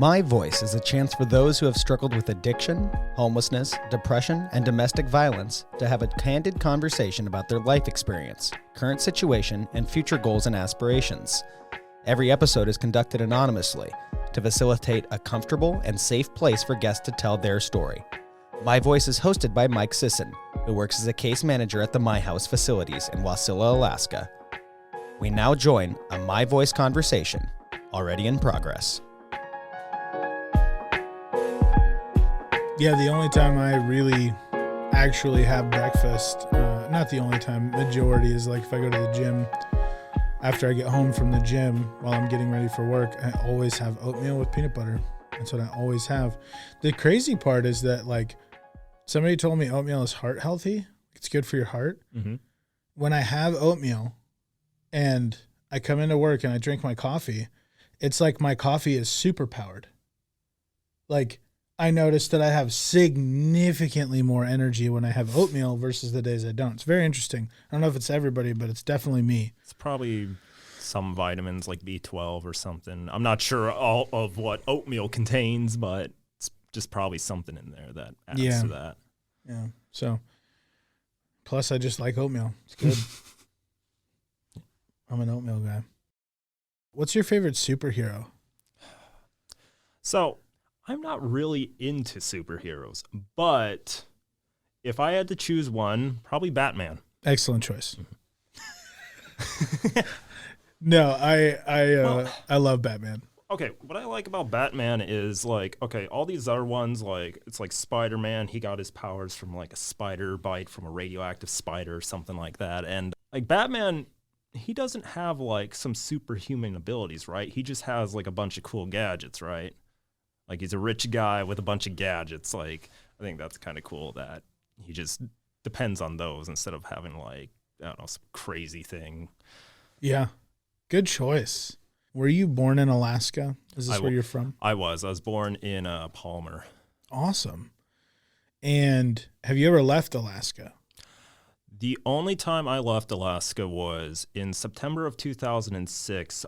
My Voice is a chance for those who have struggled with addiction, homelessness, depression, and domestic violence to have a candid conversation about their life experience, current situation, and future goals and aspirations. Every episode is conducted anonymously to facilitate a comfortable and safe place for guests to tell their story. My Voice is hosted by Mike Sisson, who works as a case manager at the My House facilities in Wasilla, Alaska. We now join a My Voice conversation, already in progress. Yeah, the only time I really actually have breakfast, not the only time, majority is like if I go to the gym, after I get home from the gym while I'm getting ready for work, I always have oatmeal with peanut butter. That's what I always have. The crazy part is that like somebody told me oatmeal is heart healthy. It's good for your heart. Mm-hmm. When I have oatmeal and I come into work and I drink my coffee, it's like my coffee is super powered. Like, I noticed that I have significantly more energy when I have oatmeal versus the days I don't. It's very interesting. I don't know if it's everybody, but it's definitely me. It's probably some vitamins like B12 or something. I'm not sure all of what oatmeal contains, but it's just probably something in there that adds to that. Yeah. So, plus I just like oatmeal. It's good. I'm an oatmeal guy. What's your favorite superhero? So, I'm not really into superheroes, but if I had to choose one, probably Batman. Excellent choice. No, I love Batman. Okay, what I like about Batman is like, okay, all these other ones, like it's like Spider-Man, he got his powers from like a spider bite from a radioactive spider or something like that. And like Batman, he doesn't have like some superhuman abilities, right? He just has like a bunch of cool gadgets, right? Like, he's a rich guy with a bunch of gadgets. Like, I think that's kind of cool that he just depends on those instead of having, like, I don't know, some crazy thing. Yeah. Good choice. Were you born in Alaska? Is this where you're from? I was born in Palmer. Awesome. And have you ever left Alaska? The only time I left Alaska was in September of 2006.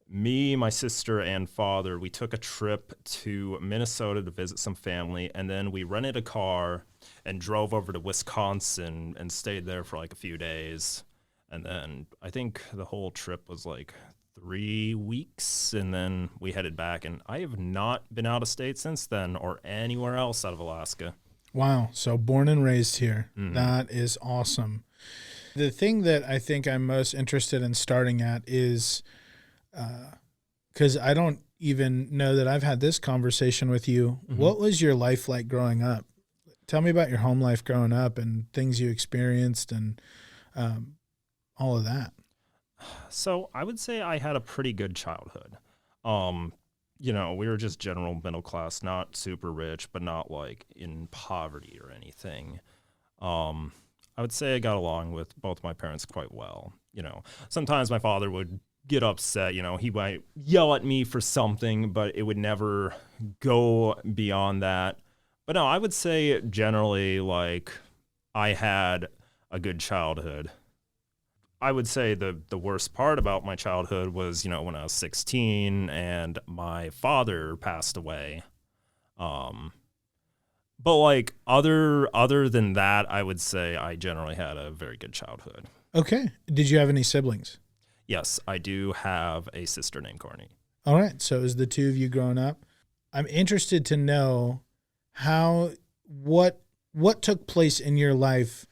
Me, my sister, and father, we took a trip to Minnesota to visit some family, and then we rented a car and drove over to Wisconsin and stayed there for like a few days. And then I think the whole trip was like 3 weeks, and then we headed back. And I have not been out of state since then or anywhere else out of Alaska. Wow. So born and raised here. Mm-hmm. That is awesome. The thing that I think I'm most interested in starting at is because I don't even know that I've had this conversation with you. Mm-hmm. What was your life like growing up? Tell me about your home life growing up and things you experienced and all of that. So I would say I had a pretty good childhood. We were just general middle class, not super rich, but not like in poverty or anything. I would say I got along with both my parents quite well. Sometimes my father would get upset, he might yell at me for something, but it would never go beyond that. But no, I would say generally, like, I had a good childhood. I would say the worst part about my childhood was, when I was 16 and my father passed away. But like other than that, I would say I generally had a very good childhood. Okay. Did you have any siblings? Yes, I do have a sister named Courtney. All right. So is the two of you growing up? I'm interested to know what took place in your life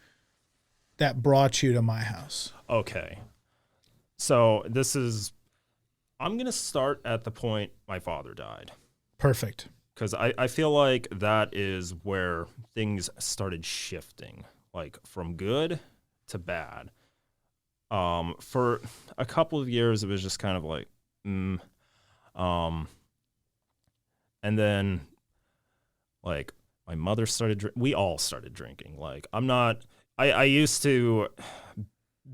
that brought you to my house. Okay. So I'm going to start at the point my father died. Perfect. Because I feel like that is where things started shifting, like from good to bad. For a couple of years, it was just kind of like, and then like my mother we all started drinking. Like I used to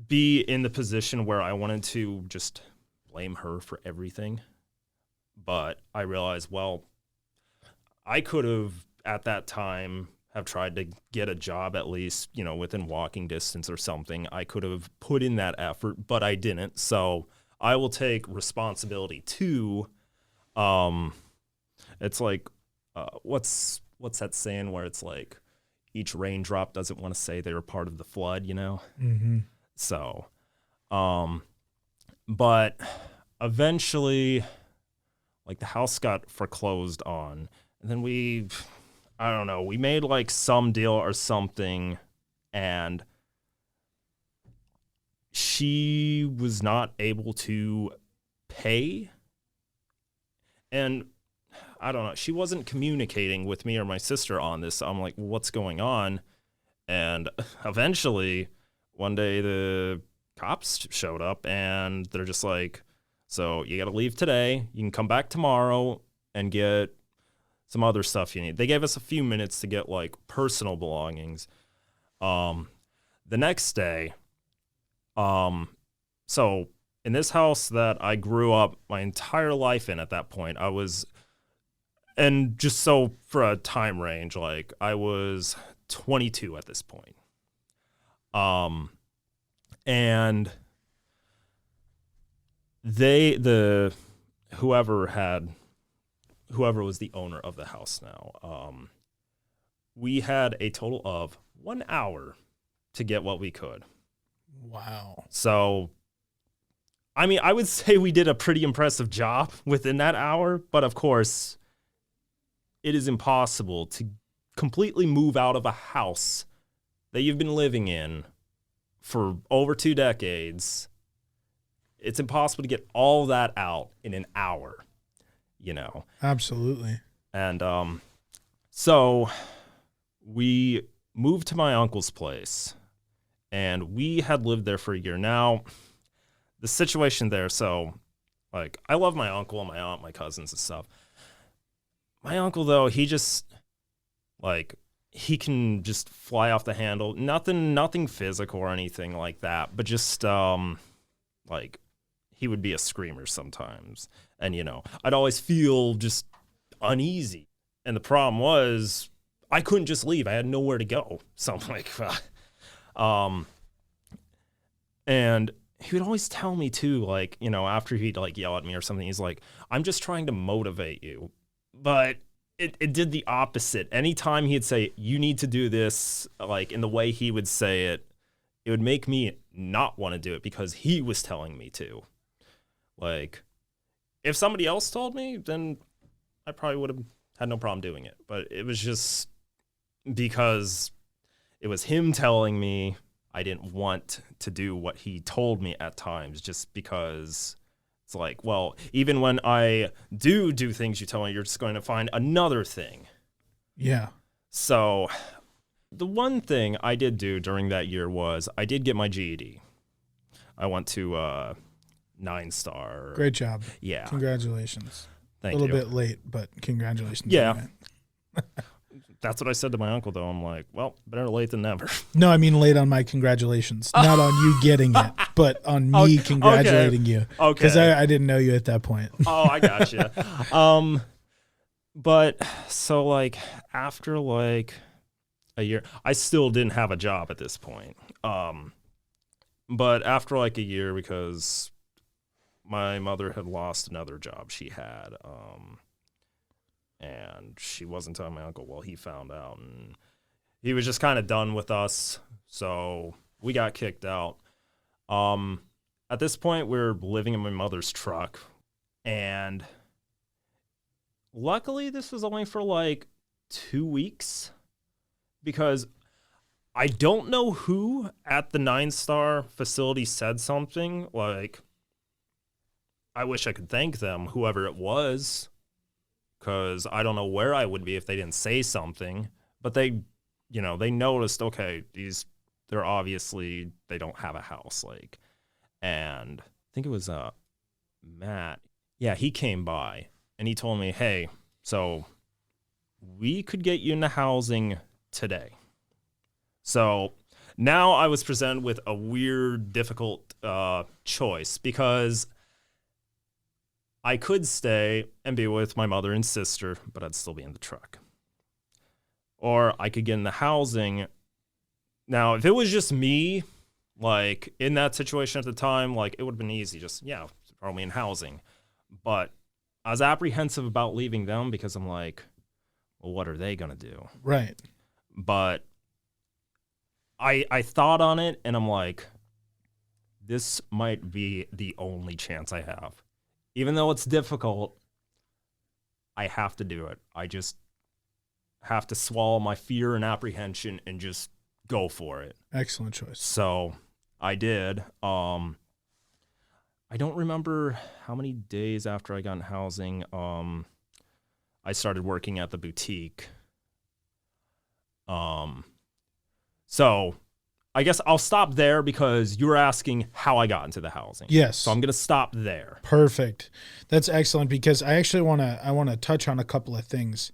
be in the position where I wanted to just blame her for everything. But I realized, well, I could have at that time have tried to get a job at least, within walking distance or something. I could have put in that effort, but I didn't. So I will take responsibility too It's like, what's that saying where it's like each raindrop doesn't want to say they were part of the flood, you know? Mm-hmm. So, but eventually, like the house got foreclosed on, and then we made like some deal or something, and she was not able to pay. And I don't know, she wasn't communicating with me or my sister on this. So I'm like, what's going on? And eventually, one day the cops showed up and they're just like, so you got to leave today. You can come back tomorrow and get some other stuff you need. They gave us a few minutes to get like personal belongings. The next day, so in this house that I grew up my entire life in at that point, and just so for a time range, like I was 22 at this point. And whoever was the owner of the house now, we had a total of 1 hour to get what we could. Wow. So, I mean, I would say we did a pretty impressive job within that hour, but of course, it is impossible to completely move out of a house that you've been living in for over 2 decades. It's impossible to get all that out in an hour, you know? Absolutely. And so we moved to my uncle's place, and we had lived there for a year. Now, the situation there, so, like, I love my uncle and my aunt, my cousins and stuff. My uncle, though, he just, like, he can just fly off the handle. Nothing physical or anything like that, but just, like, he would be a screamer sometimes. And, you know, I'd always feel just uneasy. And the problem was I couldn't just leave. I had nowhere to go. So I'm like, and he would always tell me too, like, you know, after he'd like yell at me or something, he's like, I'm just trying to motivate you. But it did the opposite. Anytime he'd say, you need to do this, like in the way he would say it, it would make me not want to do it because he was telling me to. Like, if somebody else told me, then I probably would have had no problem doing it. But it was just because it was him telling me, I didn't want to do what he told me at times, just because it's like, well, even when I do things you tell me, you're just going to find another thing. Yeah. So the one thing I did do during that year was I did get my GED. I went to 9-star. Great job. Yeah. Congratulations. Thank you. A little bit late, but congratulations. Yeah. That's what I said to my uncle, though. I'm like, well, better late than never. No, I mean late on my congratulations. Not on you getting it, but on me congratulating you. Okay. Because I didn't know you at that point. Oh, I gotcha. But so like after like a year, I still didn't have a job at this point. But after like a year, because my mother had lost another job she had, and she wasn't telling my uncle. Well, he found out, and he was just kind of done with us, so we got kicked out. At this point, we're living in my mother's truck, and luckily, this was only for like 2 weeks, because I don't know who at the 9-star facility said something like, I wish I could thank them, whoever it was, because I don't know where I would be if they didn't say something. But they, you know, they noticed, okay, they're obviously, they don't have a house, like, and I think it was Matt. Yeah, he came by and he told me, hey, so we could get you into housing today. So now I was presented with a weird, difficult choice, because I could stay and be with my mother and sister, but I'd still be in the truck. Or I could get in the housing. Now, if it was just me, like, in that situation at the time, like, it would have been easy. Just, yeah, throw me in housing. But I was apprehensive about leaving them because I'm like, well, what are they going to do? Right. But I thought on it, and I'm like, this might be the only chance I have. Even though it's difficult, I have to do it. I just have to swallow my fear and apprehension and just go for it. Excellent choice. So I did. I don't remember how many days after I got in housing, I started working at the boutique. So I guess I'll stop there because you were asking how I got into the housing. Yes. So I'm going to stop there. Perfect. That's excellent because I actually want to touch on a couple of things.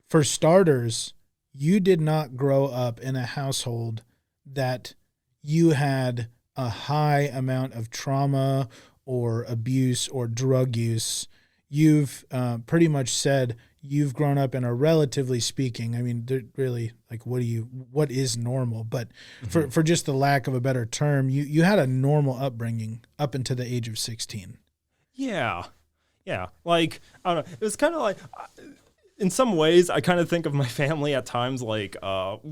For starters, you did not grow up in a household that you had a high amount of trauma or abuse or drug use. You've pretty much said you've grown up in a, relatively speaking, I mean, really, like, what is normal? But for just the lack of a better term, you had a normal upbringing up until the age of 16. Yeah. Like, I don't know. It was kind of like, in some ways, I kind of think of my family at times like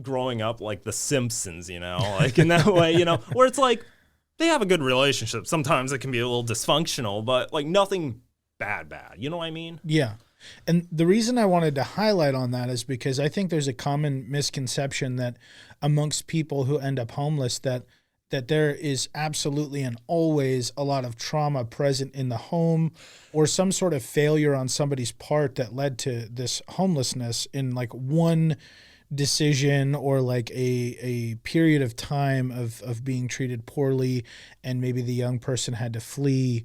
growing up like The Simpsons, like in that way, where it's like they have a good relationship. Sometimes it can be a little dysfunctional, but like nothing bad. You know what I mean? Yeah. And the reason I wanted to highlight on that is because I think there's a common misconception that amongst people who end up homeless that there is absolutely and always a lot of trauma present in the home or some sort of failure on somebody's part that led to this homelessness in like one decision or like a period of time of being treated poorly and maybe the young person had to flee.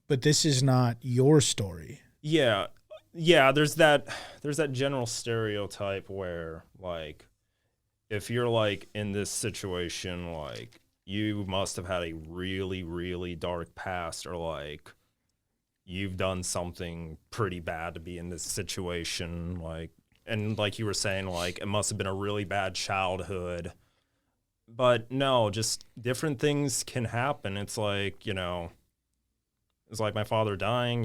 But this is not your story. Yeah, there's that general stereotype where like if you're like in this situation, like you must have had a really, really dark past or like you've done something pretty bad to be in this situation, like, and like you were saying, like it must have been a really bad childhood. But no, just different things can happen. It's like, it's like my father dying,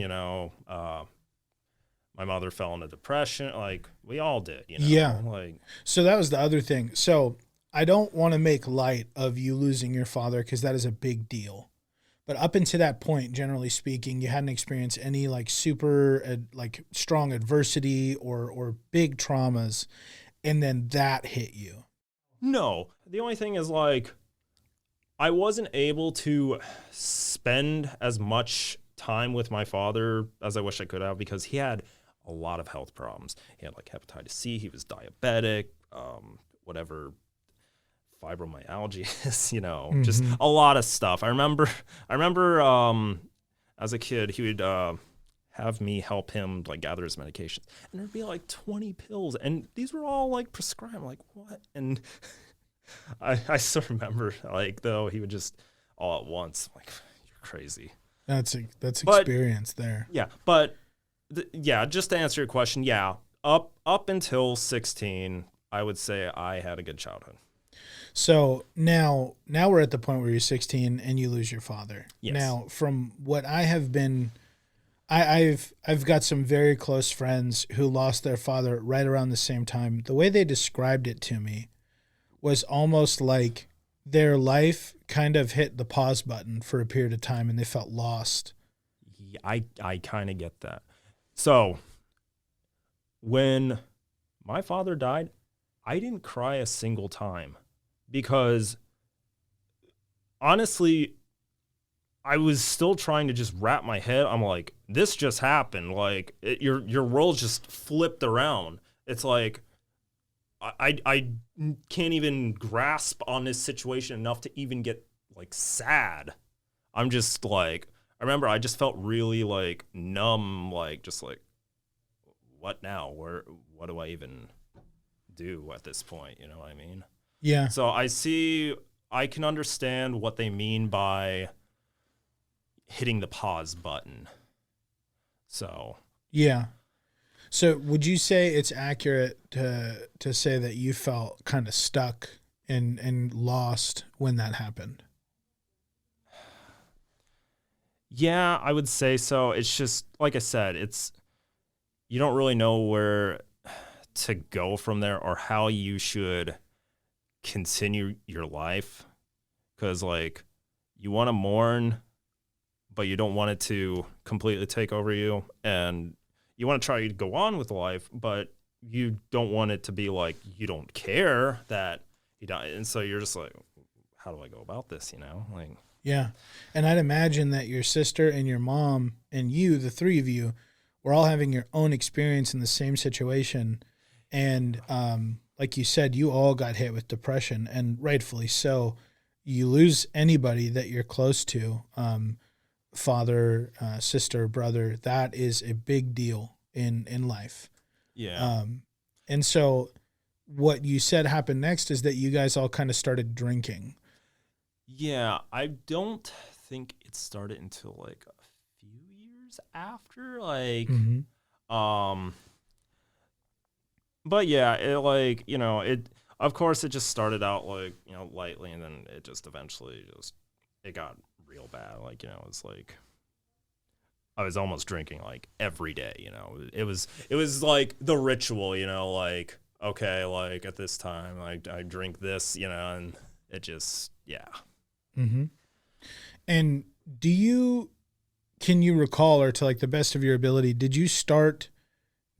my mother fell into depression. Like we all did, Yeah. Like, so that was the other thing. So I don't want to make light of you losing your father because that is a big deal. But up until that point, generally speaking, you hadn't experienced any like super like strong adversity or big traumas, and then that hit you. No, the only thing is like I wasn't able to spend as much time with my father as I wish I could have because he had a lot of health problems. He had like hepatitis C, he was diabetic, whatever fibromyalgia is, just a lot of stuff. I remember as a kid, he would have me help him like gather his medications, and there'd be like 20 pills, and these were all like prescribed. I'm like, what? And I still remember like though he would just all at once, I'm like, you're crazy. That's experience there. Yeah, but just to answer your question, yeah, up until 16, I would say I had a good childhood. So now we're at the point where you're 16 and you lose your father. Yes. Now, from what I have been, I've got some very close friends who lost their father right around the same time. The way they described it to me was almost like their life kind of hit the pause button for a period of time and they felt lost. Yeah, I kind of get that. So when my father died, I didn't cry a single time because honestly, I was still trying to just wrap my head. I'm like, this just happened. Like your world just flipped around. It's like, I can't even grasp on this situation enough to even get like sad. I'm just like, I remember I just felt really like numb, like just like, what now? What do I even do at this point? You know what I mean? Yeah. So I can understand what they mean by hitting the pause button. So. Yeah. So would you say it's accurate to say that you felt kind of stuck and lost when that happened? Yeah, I would say so. It's just like I said, you don't really know where to go from there or how you should continue your life, because like you want to mourn, but you don't want it to completely take over you, and you want to try to go on with life, but you don't want it to be like you don't care that he died, and so you're just like, how do I go about this? Like. Yeah. And I'd imagine that your sister and your mom and you, the three of you, were all having your own experience in the same situation. And like you said, you all got hit with depression, and rightfully so. You lose anybody that you're close to, father, sister, brother. That is a big deal in life. Yeah. And so what you said happened next is that you guys all kind of started drinking. Yeah, I don't think it started until like a few years after, like, but yeah, it like, of course it just started out like, lightly, and then it just eventually it got real bad. Like, it's like, I was almost drinking like every day, it was like the ritual, like, okay, like at this time, like I drink this, and it just, yeah. Mm-hmm. And can you recall, or to like the best of your ability, did you start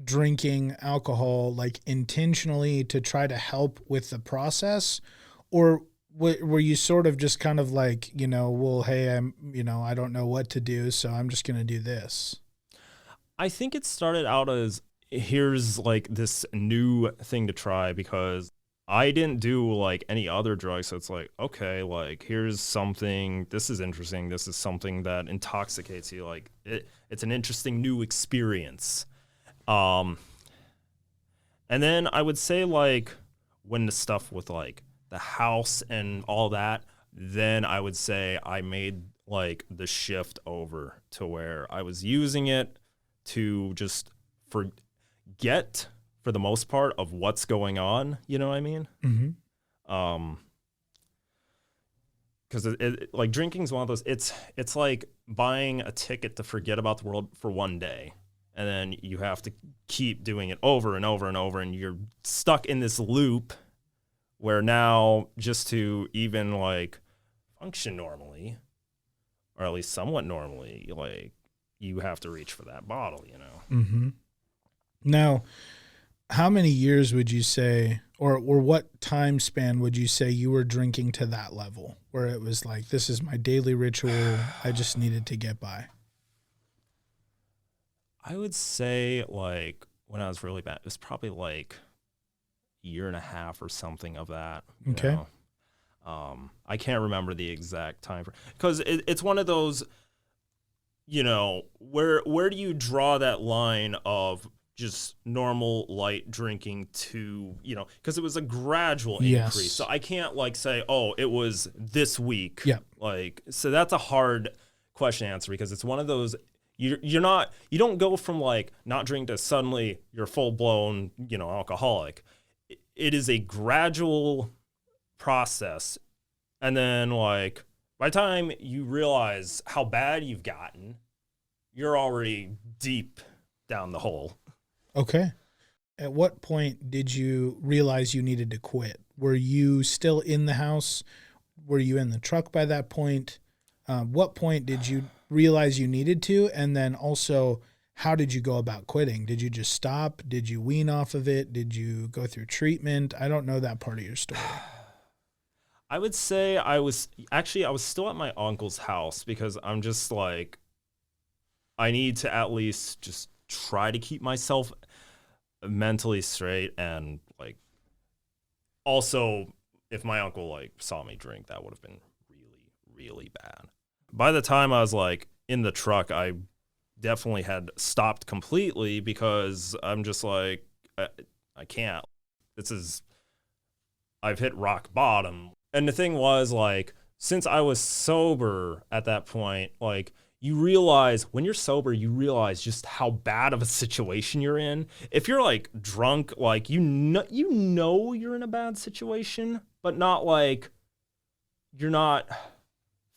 drinking alcohol like intentionally to try to help with the process, or were you sort of just kind of like, well, hey, I don't know what to do, so I'm just going to do this? I think it started out as, here's like this new thing to try, because I didn't do like any other drugs. So it's like, okay, like here's something, this is interesting. This is something that intoxicates you. Like it's an interesting new experience. And then I would say like when the stuff with like the house and all that, then I would say I made like the shift over to where I was using it to just forget, for the most part, of what's going on, you know what I mean? Mm-hmm. Because it like drinking's one of those. It's like buying a ticket to forget about the world for one day, and then you have to keep doing it over and over and over, and you're stuck in this loop where now just to even like function normally, or at least somewhat normally, like you have to reach for that bottle, Mm-hmm. Now, how many years would you say, or what time span would you say you were drinking to that level where it was like, this is my daily ritual, I just needed to get by? I would say like when I was really bad, it was probably like a year and a half or something of that. Okay. I can't remember the exact time, because it's one of those, where do you draw that line of just normal light drinking to, because it was a gradual increase. So I can't like say, oh, it was this week. Yeah. Like, so that's a hard question to answer, because it's one of those, you don't go from like not drinking to suddenly you're full blown, alcoholic. It is a gradual process. And then like by the time you realize how bad you've gotten, you're already deep down the hole. Okay. At what point did you realize you needed to quit? Were you still in the house? Were you in the truck by that point? What point did you realize you needed to? And then also, how did you go about quitting? Did you just stop? Did you wean off of it? Did you go through treatment? I don't know that part of your story. I would say I was still at my uncle's house, because I'm just like, I need to at least just try to keep myself mentally straight. And like, also, if my uncle like saw me drink, that would have been really, really bad. By the time I was like in the truck, I definitely had stopped completely, because I'm just like, I can't. I've hit rock bottom. And the thing was, like, since I was sober at that point, like, you realize when you're sober, you realize just how bad of a situation you're in. If you're like drunk, like you know you're in a bad situation, but not like you're not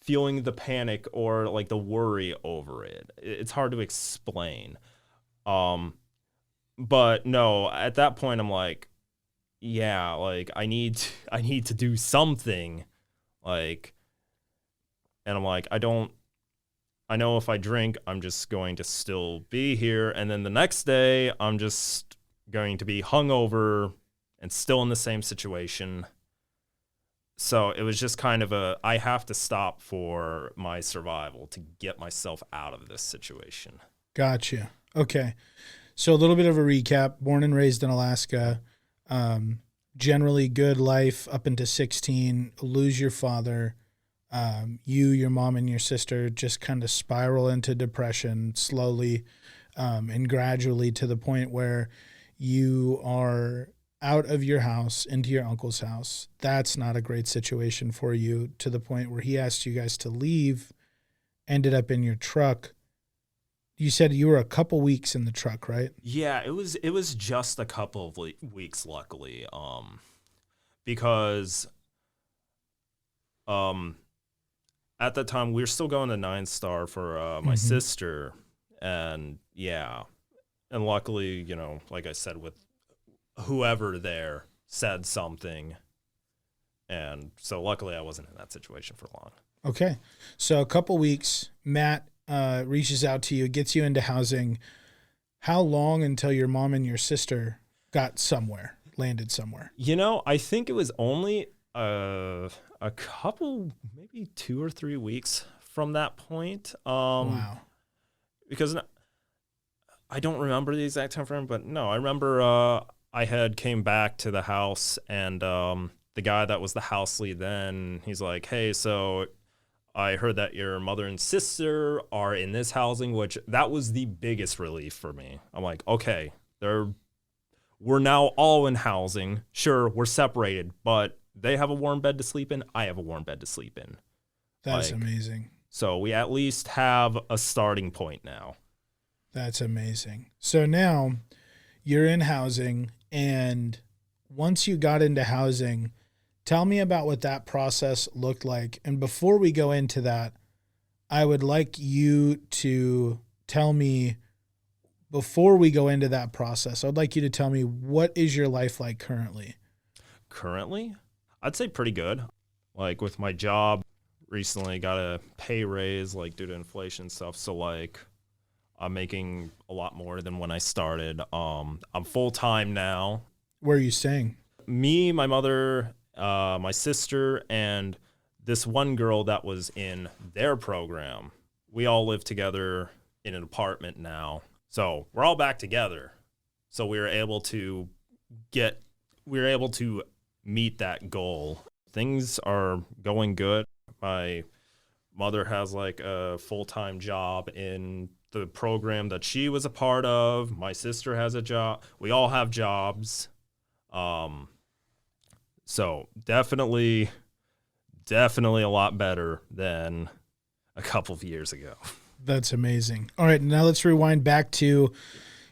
feeling the panic or like the worry over it. It's hard to explain. But no, at that point I'm like, yeah, like I need to do something, like, and I'm like, I know if I drink, I'm just going to still be here, and then the next day I'm just going to be hungover and still in the same situation. So it was just kind of I have to stop for my survival to get myself out of this situation. Gotcha. Okay. So a little bit of a recap. Born and raised in Alaska. Generally good life up into 16. Lose your father. Your mom, and your sister just kind of spiral into depression slowly and gradually, to the point where you are out of your house into your uncle's house. That's not a great situation for you, to the point where he asked you guys to leave, ended up in your truck. You said you were a couple weeks in the truck, right? Yeah, it was just a couple of weeks, luckily, because at that time we were still going to 9-star for my sister, and yeah, and luckily, you know, like I said, with whoever there said something, and so luckily I wasn't in that situation for long. Okay, so a couple weeks, Matt reaches out to you, gets you into housing. How long until your mom and your sister got somewhere, landed somewhere? You know, I think it was only a couple, maybe 2 or 3 weeks from that point. Wow. Because I don't remember the exact time frame, but no, I remember I had came back to the house, and the guy that was the house lead then, he's like, hey, so I heard that your mother and sister are in this housing, which that was the biggest relief for me. I'm like, okay, we're now all in housing. Sure, we're separated, but they have a warm bed to sleep in. I have a warm bed to sleep in. That's amazing. So we at least have a starting point now. That's amazing. So now you're in housing, and once you got into housing, tell me about what that process looked like. And before we go into that, I would like you to tell me, before we go into that process, I'd like you to tell me, what is your life like currently? Currently, I'd say pretty good. Like with my job, recently got a pay raise, like due to inflation and stuff. So like I'm making a lot more than when I started. I'm full-time now. Where are you staying? Me, my mother, my sister, and this one girl that was in their program. We all live together in an apartment now. So we're all back together. So we were able to meet that goal. Things are going good. My mother has like a full-time job in the program that she was a part of. My sister has a job. We all have jobs. So definitely a lot better than a couple of years ago. That's amazing. All right, now let's rewind back to,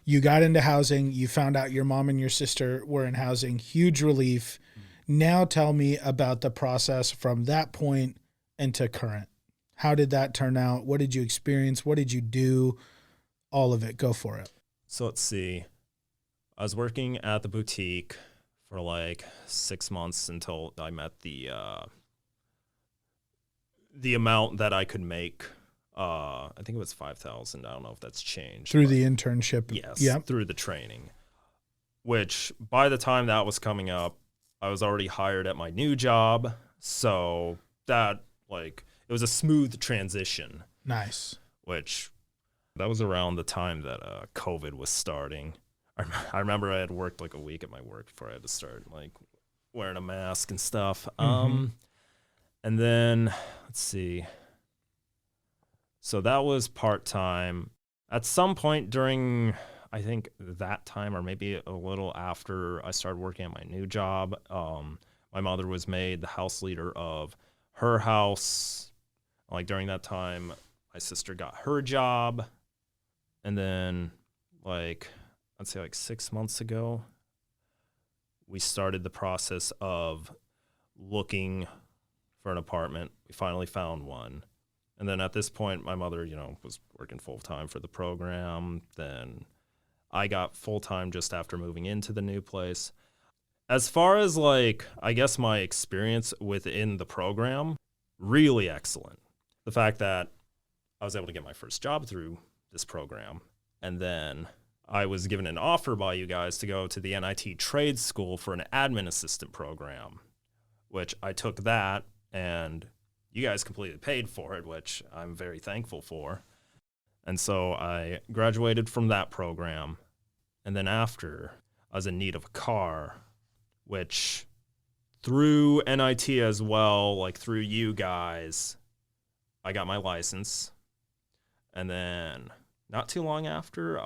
you got into housing, you found out your mom and your sister were in housing, huge relief. Now tell me about the process from that point into current. How did that turn out? What did you experience? What did you do? All of it. Go for it. So let's see. I was working at the boutique for like 6 months until I met the amount that I could make. I think it was 5,000. I don't know if that's changed. Through the internship. Yes. Yep. Through the training, which by the time that was coming up, I was already hired at my new job. So that, like, it was a smooth transition. Nice. Which that was around the time that COVID was starting. I remember I had worked like a week at my work before I had to start like wearing a mask and stuff. And then let's see. So that was part-time. At some point during, I think that time, or maybe a little after I started working at my new job, my mother was made the house leader of her house. Like during that time, my sister got her job. And then like, I'd say like 6 months ago, we started the process of looking for an apartment. We finally found one. And then at this point, my mother, was working full-time for the program. Then I got full-time just after moving into the new place. As far as, I guess my experience within the program, really excellent. The fact that I was able to get my first job through this program, and then I was given an offer by you guys to go to the NIT trade school for an admin assistant program, which I took that, and you guys completely paid for it, which I'm very thankful for. And so I graduated from that program. And then after, I was in need of a car, which through NIT as well, through you guys, I got my license. And then not too long after,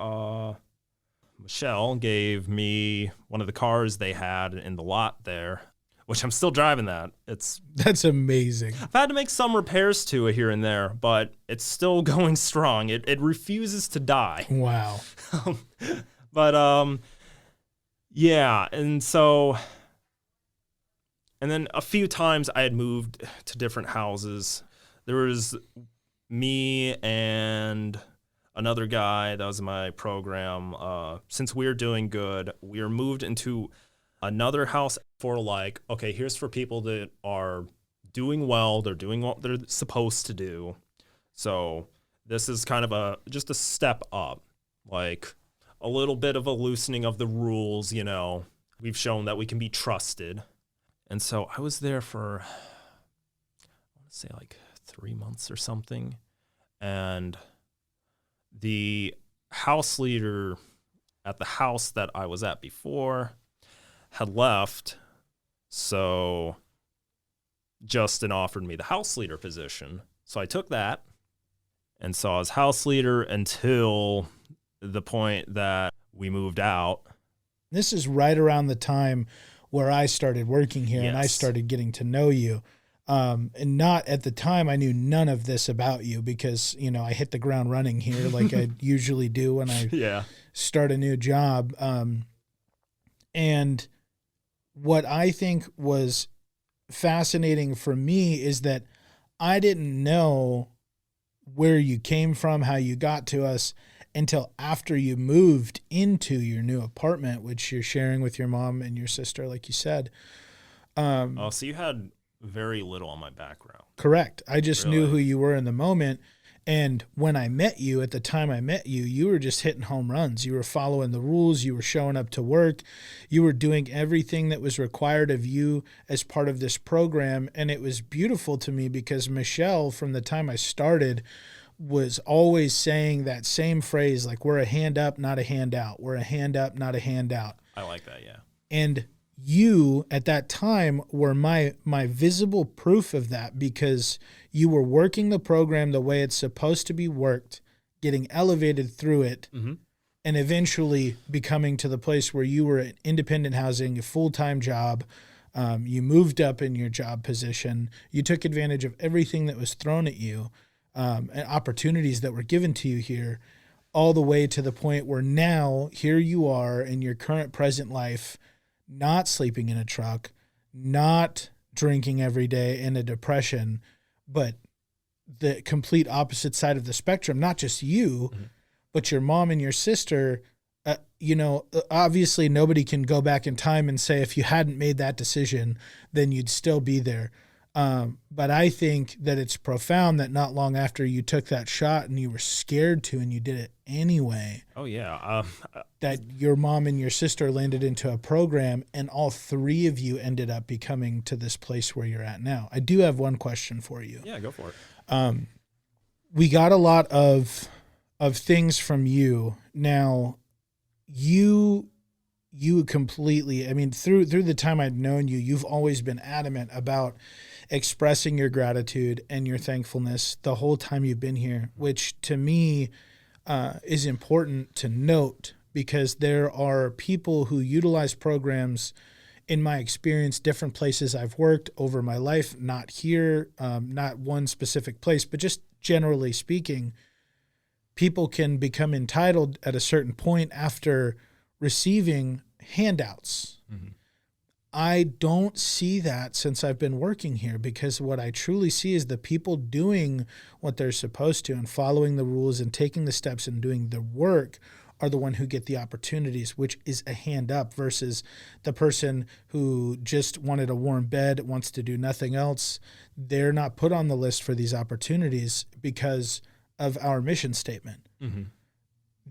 Michelle gave me one of the cars they had in the lot there, which I'm still driving that. That's amazing. I've had to make some repairs to it here and there, but it's still going strong. It refuses to die. Wow. But yeah, and then a few times I had moved to different houses. There was me and another guy that was in my program. Since we were doing good, we were moved into another house for okay, here's for people that are doing well. They're doing what they're supposed to do. So this is kind of just a step up, a little bit of a loosening of the rules, We've shown that we can be trusted. And so I was there for, I want to say 3 months or something. And the house leader at the house that I was at before had left, so Justin offered me the house leader position. So I took that, and so I was house leader until the point that we moved out. This is right around the time where I started working here, Yes. and I started getting to know you. And not at the time, I knew none of this about you because, I hit the ground running here like I usually do when I start a new job. And what I think was fascinating for me is that I didn't know where you came from, how you got to us until after you moved into your new apartment, which you're sharing with your mom and your sister, like you said. So you had very little on my background. Correct. I just Really? knew who you were in the moment. And when I met you, at the time I met you, you were just hitting home runs. You were following the rules. You were showing up to work. You were doing everything that was required of you as part of this program. And it was beautiful to me because Michelle, from the time I started, was always saying that same phrase, like, we're a hand up, not a handout. We're a hand up, not a handout. I like that, yeah. And you at that time were my visible proof of that because you were working the program the way it's supposed to be worked, getting elevated through it, and eventually becoming to the place where you were in independent housing, a full-time job. You moved up in your job position. You took advantage of everything that was thrown at you, and opportunities that were given to you here, all the way to the point where now here you are in your current present life, not sleeping in a truck, not drinking every day in a depression, but the complete opposite side of the spectrum, not just you, but your mom and your sister. Obviously nobody can go back in time and say, if you hadn't made that decision, then you'd still be there. But I think that it's profound that not long after you took that shot and you were scared to, and you did it anyway. Oh, yeah. That your mom and your sister landed into a program and all three of you ended up becoming to this place where you're at now. I do have one question for you. Yeah, go for it. We got a lot of things from you. Now, you completely, through the time I'd known you, you've always been adamant about expressing your gratitude and your thankfulness the whole time you've been here, which to me is important to note because there are people who utilize programs, in my experience, different places I've worked over my life, not here, not one specific place, but just generally speaking, people can become entitled at a certain point after receiving handouts. I don't see that since I've been working here, because what I truly see is the people doing what they're supposed to and following the rules and taking the steps and doing the work are the one who get the opportunities, which is a hand up, versus the person who just wanted a warm bed, wants to do nothing else. They're not put on the list for these opportunities because of our mission statement. Mm-hmm.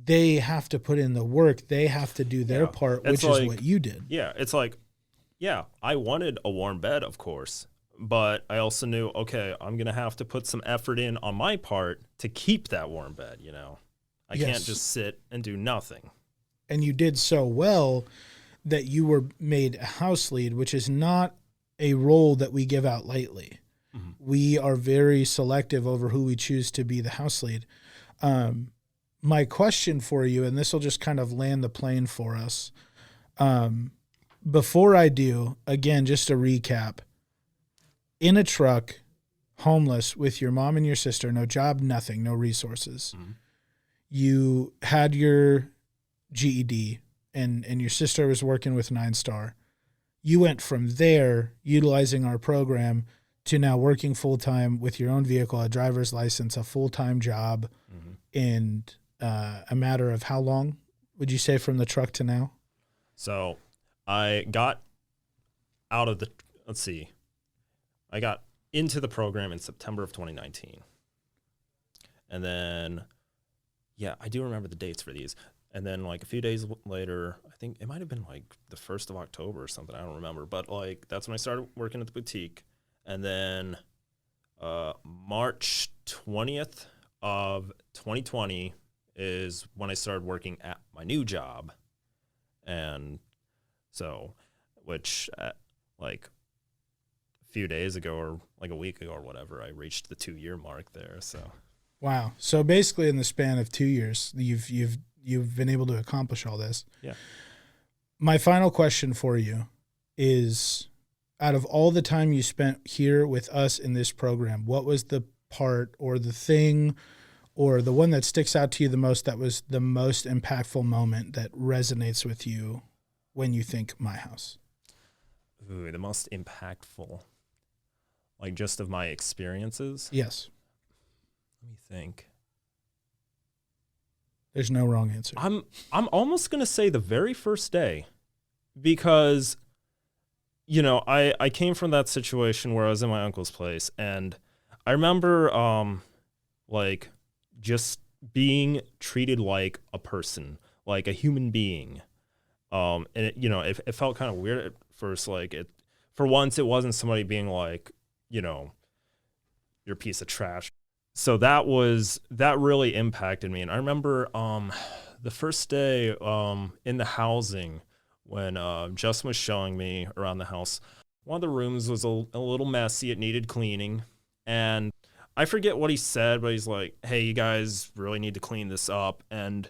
They have to put in the work. They have to do their part, which is what you did. Yeah, it's like, yeah, I wanted a warm bed, of course, but I also knew, okay, I'm going to have to put some effort in on my part to keep that warm bed, you know? I can't just sit and do nothing. And you did so well that you were made a house lead, which is not a role that we give out lightly. Mm-hmm. We are very selective over who we choose to be the house lead. My question for you, and this will just kind of land the plane for us. Before I do, again, just a recap. In a truck, homeless, with your mom and your sister, no job, nothing, no resources. Mm-hmm. You had your GED, and your sister was working with 9-Star. You went from there, utilizing our program, to now working full-time with your own vehicle, a driver's license, a full-time job, mm-hmm. in a matter of how long, would you say, from the truck to now? So I got out of I got into the program in September of 2019. And then, yeah, I do remember the dates for these. And then, like, a few days later, I think it might have been, like, the 1st of October or something. I don't remember. But, like, that's when I started working at the boutique. And then March 20th of 2020 is when I started working at my new job. And so, which, like, a few days ago or, like, a week ago or whatever, I reached the 2-year mark there, so... Wow. So basically in the span of 2 years, you've been able to accomplish all this. Yeah. My final question for you is, out of all the time you spent here with us in this program, what was the part or the thing or the one that sticks out to you the most, that was the most impactful moment that resonates with you when you think My House? Ooh, the most impactful, like, just of my experiences? Yes. Let me think. There's no wrong answer. I'm almost going to say the very first day, because, you know, I came from that situation where I was in my uncle's place, and I remember, like, just being treated like a person, like a human being. And it, you know, it felt kind of weird at first. Like, for once, it wasn't somebody being like, you know, you're a piece of trash. So that really impacted me. And I remember the first day in the housing, when Justin was showing me around the house, one of the rooms was a little messy. It needed cleaning. And I forget what he said, but he's like, hey, you guys really need to clean this up. And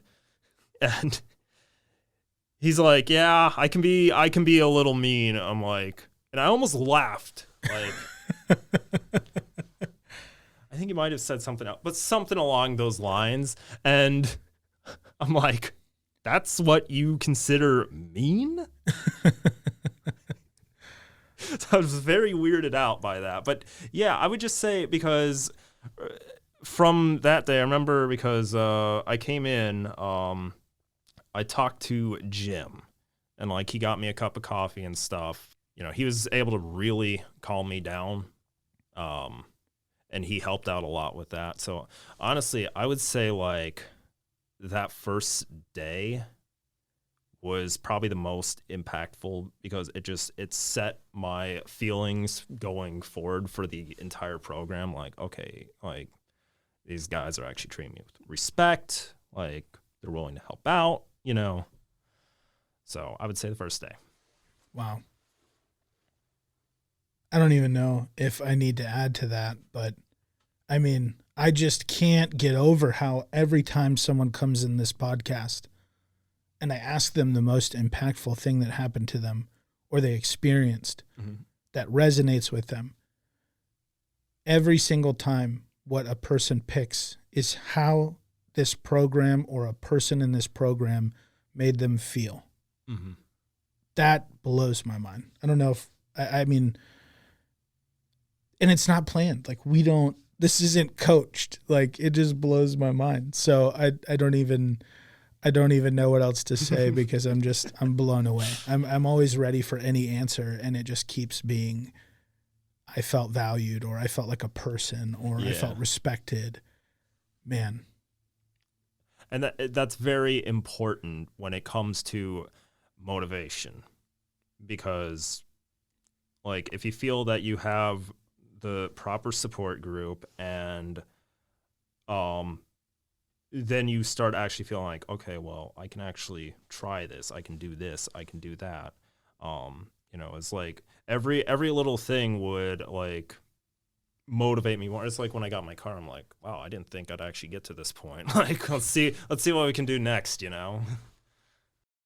he's like, yeah, I can be a little mean. I'm like, and I almost laughed. Like, I think he might have said something else, but something along those lines. And I'm like, that's what you consider mean? So I was very weirded out by that. But yeah, I would just say, because from that day, I remember, because I came in, I talked to Jim, and, like, he got me a cup of coffee and stuff. You know, he was able to really calm me down. And he helped out a lot with that. So honestly, I would say, like, that first day was probably the most impactful, because it set my feelings going forward for the entire program. Like, okay, like, these guys are actually treating me with respect. Like, they're willing to help out, you know. So I would say the first day. Wow. I don't even know if I need to add to that, but I mean, I just can't get over how every time someone comes in this podcast and I ask them the most impactful thing that happened to them or they experienced, mm-hmm. that resonates with them, every single time what a person picks is how this program or a person in this program made them feel. Mm-hmm. that blows my mind. I don't know if, I mean, and it's not planned. Like this isn't coached. Like it just blows my mind. So I don't even know what else to say because I'm blown away. I'm always ready for any answer, and it just keeps being, I felt valued, or I felt like a person, or I felt respected. Man. And that's very important when it comes to motivation, because like if you feel that you have the proper support group, and then you start actually feeling like, okay, well, I can actually try this, I can do this, I can do that. It's like every little thing would like motivate me more. It's like when I got my car, I'm like, wow, I didn't think I'd actually get to this point. Like, let's see what we can do next,